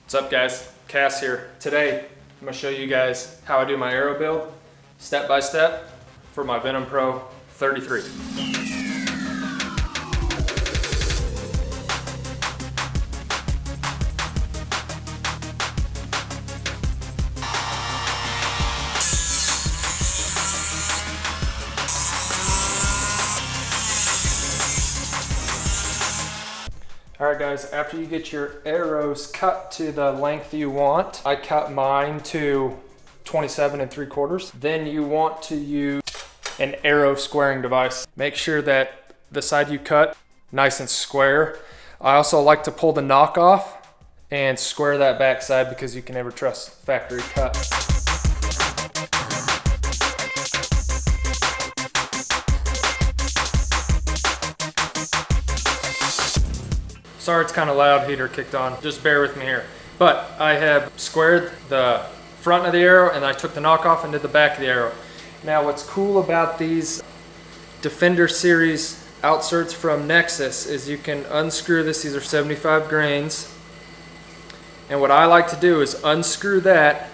What's up guys, Cass here. Today I'm going to show you guys how I do my arrow build step by step for my Venom Pro 33. Alright guys, after you get your arrows cut to the length you want, I cut mine to 27 3/4. Then you want to use an arrow squaring device. Make sure that the side you cut, nice and square. I also like to pull the knock off and square that back side because you can never trust factory cut. Sorry it's kind of loud, heater kicked on, just bear with me here. But I have squared the front of the arrow and I took the knock off and did the back of the arrow. Now what's cool about these Defender series outserts from NEXXUS is you can unscrew this, these are 75 grains. And what I like to do is unscrew that,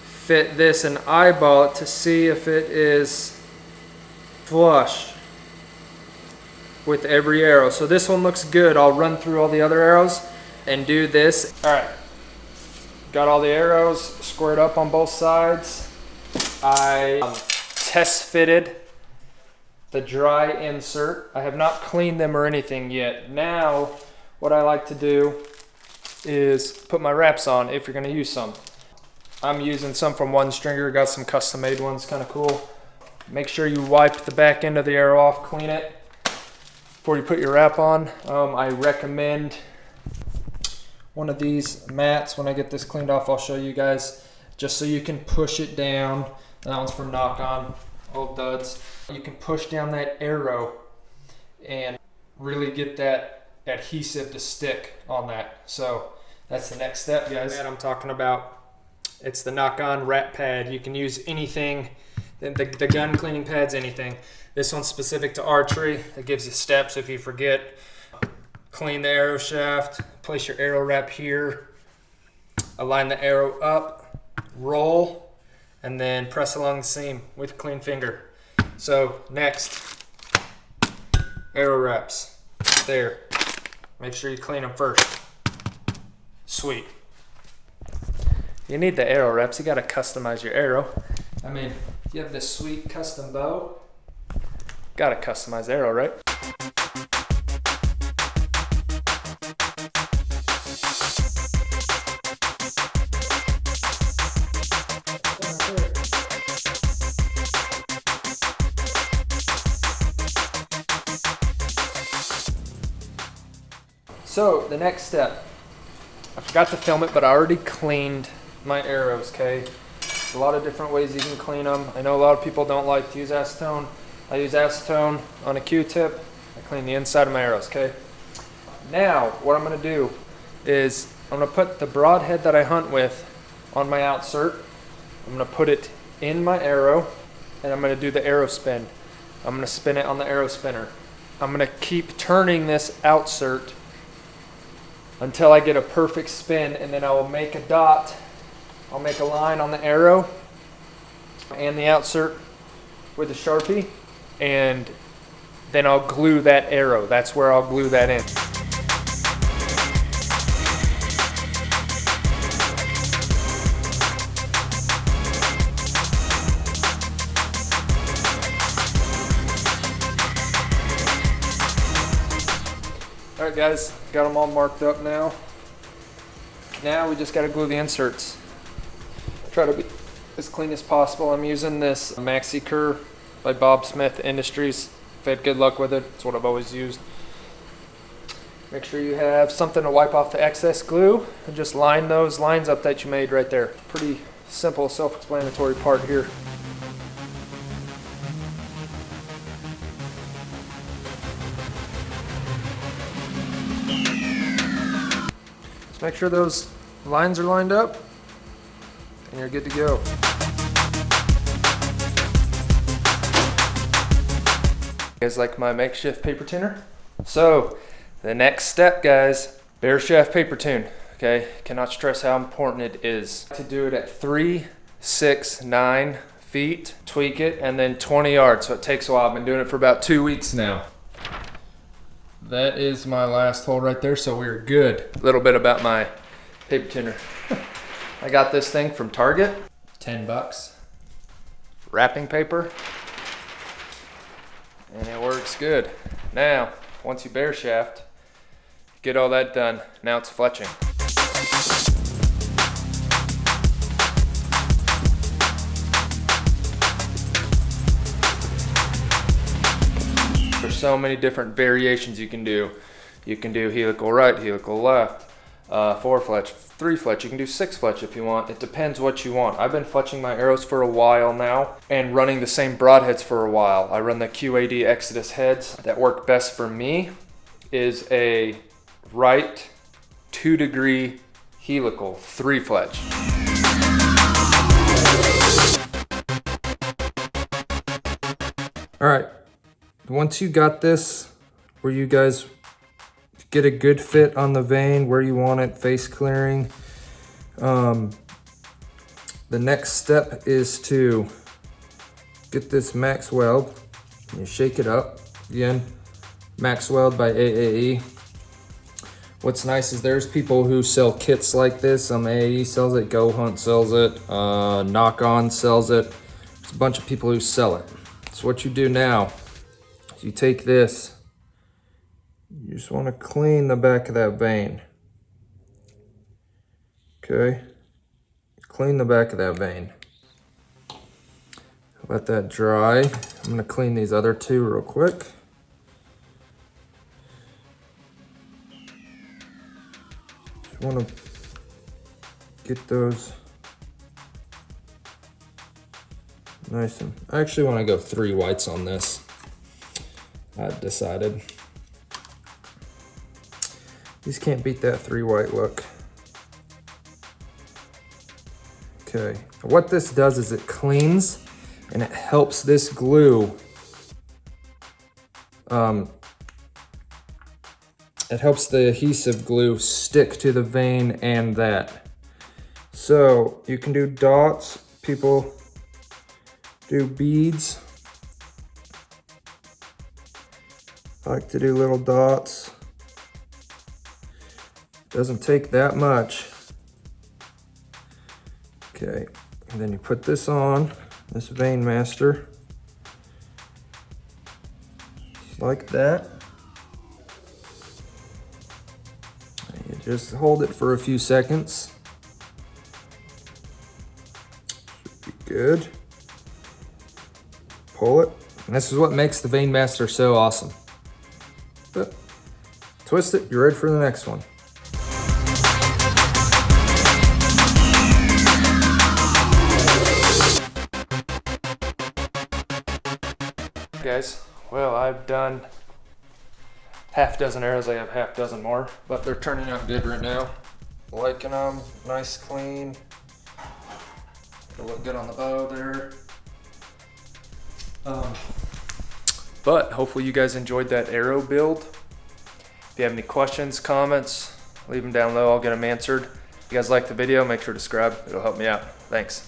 fit this and eyeball it to see if it is flush with every arrow. So this one looks good. I'll run through all the other arrows and do this. All right, got all the arrows squared up on both sides. I test fitted the dry insert. I have not cleaned them or anything yet. Now what I like to do is put my wraps on if you're going to use some. I'm using some from One Stringer, got some custom made ones, kind of cool. Make sure you wipe the back end of the arrow off, clean it before you put your wrap on. I recommend one of these mats. When I get this cleaned off, I'll show you guys, just so you can push it down. That one's from Knock On, old duds. You can push down that arrow and really get that adhesive to stick on that. So that's the next step, guys. That I'm talking about, it's the Knock On wrap pad. You can use anything, the gun cleaning pads, anything. This one's specific to archery. It gives you steps if you forget. Clean the arrow shaft, place your arrow wrap here, align the arrow up, roll, and then press along the seam with a clean finger. So next, arrow wraps, there. Make sure you clean them first. Sweet. You need the arrow wraps, you gotta customize your arrow. I mean, you have this sweet custom bow, gotta customize the arrow, right? So the next step, I forgot to film it, but I already cleaned my arrows, okay? There's a lot of different ways you can clean them. I know a lot of people don't like to use acetone. I use acetone on a Q-tip. I clean the inside of my arrows, okay? Now, what I'm gonna do is I'm gonna put the broadhead that I hunt with on my outsert. I'm gonna put it in my arrow and I'm gonna do the arrow spin. I'm gonna spin it on the arrow spinner. I'm gonna keep turning this outsert until I get a perfect spin, and then I will make a dot. I'll make a line on the arrow and the outsert with a Sharpie, and then I'll glue that arrow. That's where I'll glue that in. All right guys, got them all marked up now. Now we just gotta glue the inserts. Try to be as clean as possible. I'm using this Maxi Cur by Bob Smith Industries. I've had good luck with it. It's what I've always used. Make sure you have something to wipe off the excess glue and just line those lines up that you made right there. Pretty simple, self-explanatory part here. Just make sure those lines are lined up and you're good to go. You guys like my makeshift paper tinner? So the next step, guys, Bare shaft paper tune, okay? Cannot stress how important it is to do it at 3, 6, 9 feet, tweak it, and then 20 yards. So it takes a while. I've been doing it for about 2 weeks now. That is my last hole right there, so we're good. A little bit about my paper tuner. I got this thing from Target, 10 bucks. Wrapping paper, and it works good. Now, once you bare shaft, get all that done. Now it's fletching. There's so many different variations you can do. You can do helical right, helical left, 4 fletch, 3 fletch. You can do 6 fletch if you want. It depends what you want. I've been fletching my arrows for a while now and running the same broadheads for a while. I run the QAD Exodus heads. That work best for me is a right 2-degree helical 3 fletch. All right, once you got this, where you guys get a good fit on the vane, where you want it, face clearing, the next step is to get this max weld. You shake it up. Again, max weld by AAE. What's nice is there's people who sell kits like this. AAE sells it, Go Hunt sells it, Knock On sells it. There's a bunch of people who sell it. So what you do now is you take this, you just want to clean the back of that vane. Okay, clean the back of that vane. Let that dry. I'm going to clean these other 2 real quick. Just want to get those nice and, I actually want to go 3 whites on this. I've decided. These can't beat that 3 white look. Okay, what this does is it cleans and it helps this glue, it helps the adhesive glue stick to the vane and that. So you can do dots, people do beads. I like to do little dots. Doesn't take that much. Okay, and then you put this on, this vane master, like that. And you just hold it for a few seconds. Should be good. Pull it, and this is what makes the vane master so awesome. But twist it, you're ready for the next one. Guys, well, I've done half dozen arrows. I have half dozen more, but they're turning out good right now. Liking them, nice, clean. They look good on the bow there. But hopefully you guys enjoyed that arrow build. If you have any questions, comments, leave them down low. I'll get them answered. If you guys like the video, make sure to subscribe. It'll help me out. Thanks.